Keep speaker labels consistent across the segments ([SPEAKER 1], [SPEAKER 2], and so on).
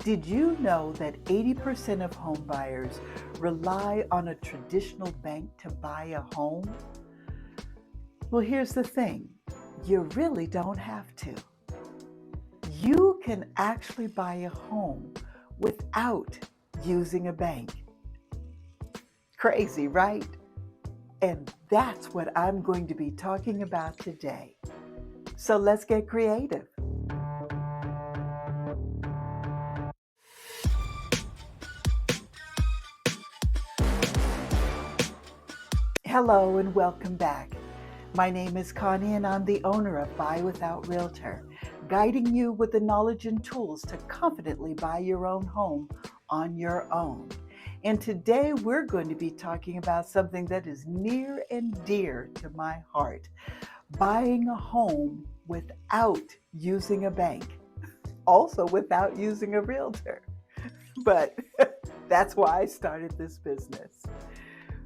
[SPEAKER 1] Did you know that 80% of home buyers rely on a traditional bank to buy a home? Well, here's the thing. You really don't have to. You can actually buy a home without using a bank. Crazy, right? And that's what I'm going to be talking about today. So let's get creative. Hello and welcome back. My name is Connie and I'm the owner of Buy Without Realtor, guiding you with the knowledge and tools to confidently buy your own home on your own. And today we're going to be talking about something that is near and dear to my heart, buying a home without using a bank, also without using a realtor. But that's why I started this business.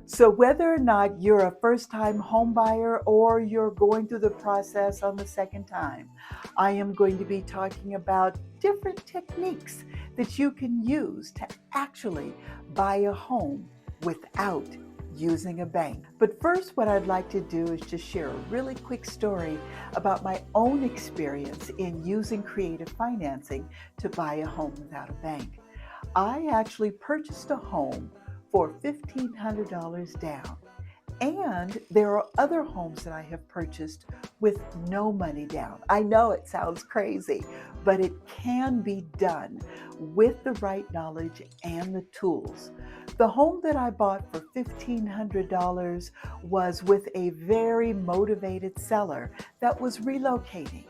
[SPEAKER 1] So whether or not you're a first-time home buyer or you're going through the process on the second time, I am going to be talking about different techniques that you can use to actually buy a home without using a bank. But first, what I'd like to do is just share a really quick story about my own experience in using creative financing to buy a home without a bank. I actually purchased a home for $1,500 down. And there are other homes that I have purchased with no money down. I know it sounds crazy, but it can be done with the right knowledge and the tools. The home that I bought for $1,500 was with a very motivated seller that was relocating.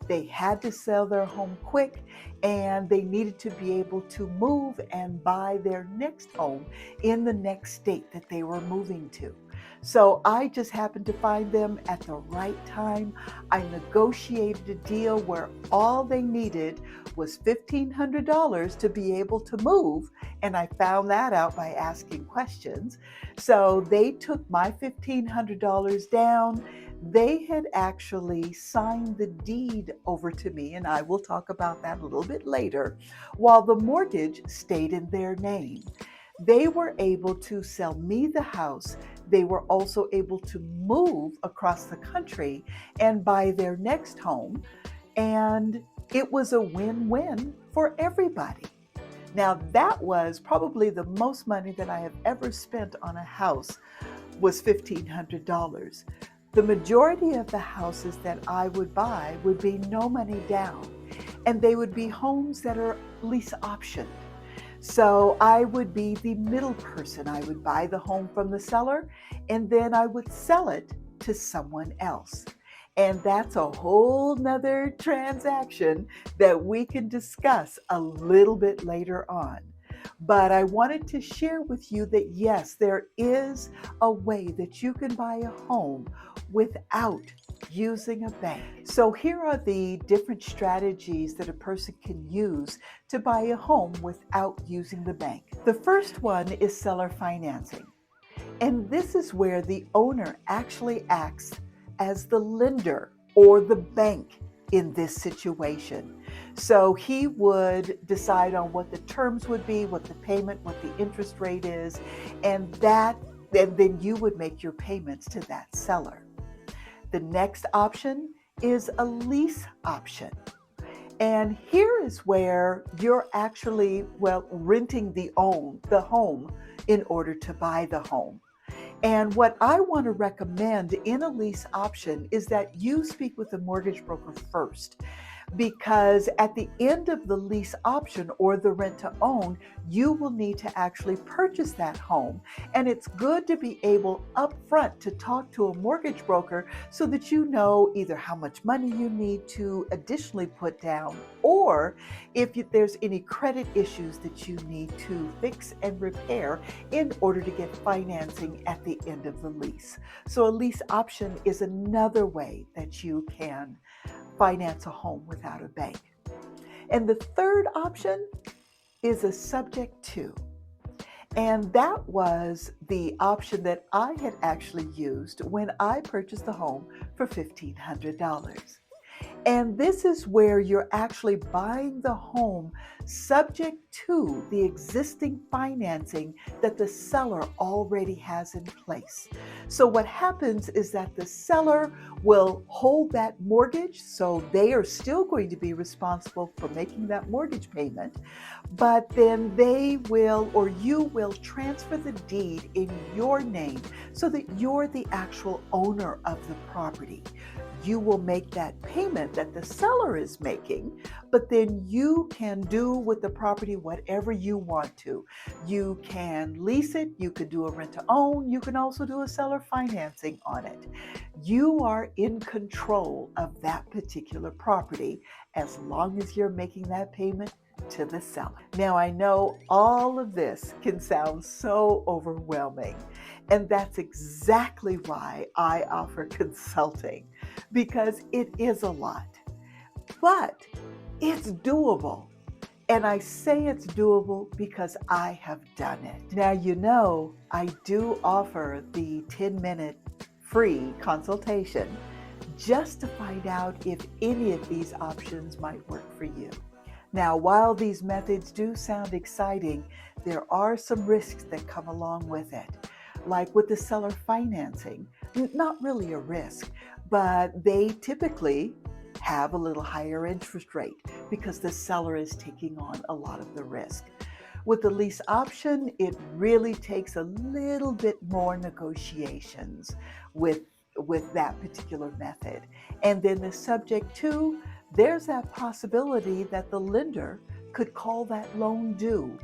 [SPEAKER 1] They had to sell their home quick and they needed to be able to move and buy their next home in the next state that they were moving to. So I just happened to find them at the right time. I negotiated a deal where all they needed was $1,500 to be able to move, and I found that out by asking questions. So they took my $1,500 down. They had actually signed the deed over to me, and I will talk about that a little bit later, while the mortgage stayed in their name. They were able to sell me the house. They were also able to move across the country and buy their next home. And it was a win-win for everybody. Now, that was probably the most money that I have ever spent on a house was $1,500. The majority of the houses that I would buy would be no money down, and they would be homes that are lease optioned. So I would be the middle person. I would buy the home from the seller, and then I would sell it to someone else. And that's a whole nother transaction that we can discuss a little bit later on. But I wanted to share with you that yes, there is a way that you can buy a home without using a bank. So here are the different strategies that a person can use to buy a home without using the bank. The first one is seller financing. And this is where the owner actually acts as the lender or the bank in this situation. So he would decide on what the terms would be, what the payment, what the interest rate is, and then you would make your payments to that seller. The next option is a lease option. And here is where you're actually, renting the home in order to buy the home. And what I want to recommend in a lease option is that you speak with the mortgage broker first, because at the end of the lease option or the rent to own, you will need to actually purchase that home. And it's good to be able upfront to talk to a mortgage broker so that you know either how much money you need to additionally put down, or if there's any credit issues that you need to fix and repair in order to get financing at the end of the lease. So a lease option is another way that you can finance a home without a bank. And the third option is a subject to. And that was the option that I had actually used when I purchased the home for $1,500. And this is where you're actually buying the home subject to the existing financing that the seller already has in place. So, what happens is that the seller will hold that mortgage, so they are still going to be responsible for making that mortgage payment, but then they will or you will transfer the deed in your name so that you're the actual owner of the property. You will make that payment that the seller is making, but then you can do with the property whatever you want to. You can lease it, you could do a rent to own, you can also do a seller financing on it. You are in control of that particular property as long as you're making that payment to the seller. Now, I know all of this can sound so overwhelming, and that's exactly why I offer consulting, because it is a lot, but it's doable. And I say it's doable because I have done it. Now, I do offer the 10-minute free consultation just to find out if any of these options might work for you. Now, while these methods do sound exciting, there are some risks that come along with it. Like with the seller financing, not really a risk, but they typically have a little higher interest rate because the seller is taking on a lot of the risk. With the lease option, it really takes a little bit more negotiations with that particular method. And then the subject to, there's that possibility that the lender could call that loan due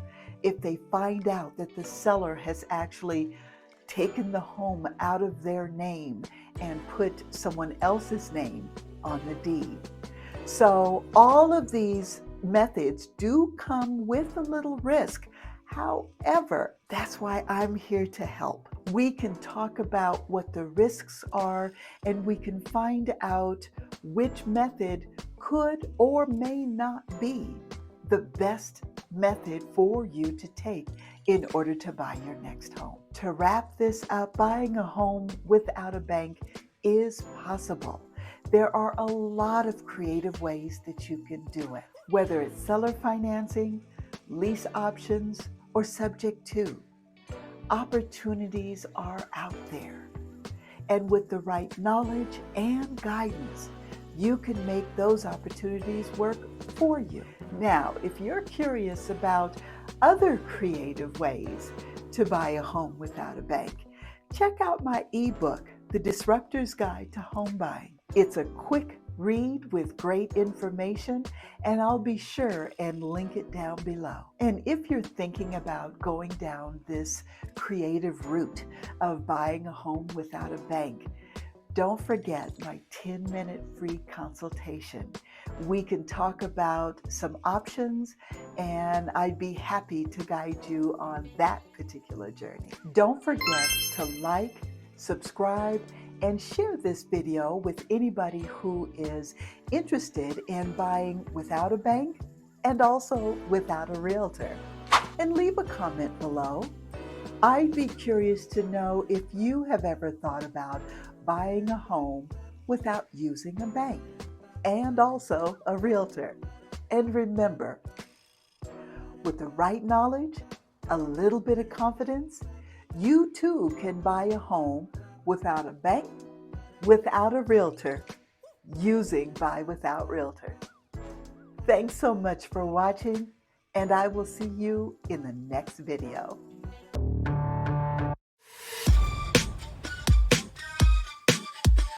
[SPEAKER 1] if they find out that the seller has actually taken the home out of their name and put someone else's name on the deed. So all of these methods do come with a little risk. However, that's why I'm here to help. We can talk about what the risks are, and we can find out which method could or may not be the best method for you to take in order to buy your next home. To wrap this up, buying a home without a bank is possible. There are a lot of creative ways that you can do it, whether it's seller financing, lease options, or subject to. Opportunities are out there. And with the right knowledge and guidance, you can make those opportunities work for you. Now, if you're curious about other creative ways to buy a home without a bank, check out my ebook, The Disruptor's Guide to Home Buying. It's a quick read with great information, and I'll be sure and link it down below. And if you're thinking about going down this creative route of buying a home without a bank, don't forget my 10-minute free consultation. We can talk about some options, and I'd be happy to guide you on that particular journey. Don't forget to like, subscribe, and share this video with anybody who is interested in buying without a bank and also without a realtor. And leave a comment below. I'd be curious to know if you have ever thought about buying a home without using a bank and also a realtor. And remember, with the right knowledge, a little bit of confidence, you too can buy a home without a bank, without a realtor, using Buy Without Realtors. Thanks so much for watching, and I will see you in the next video.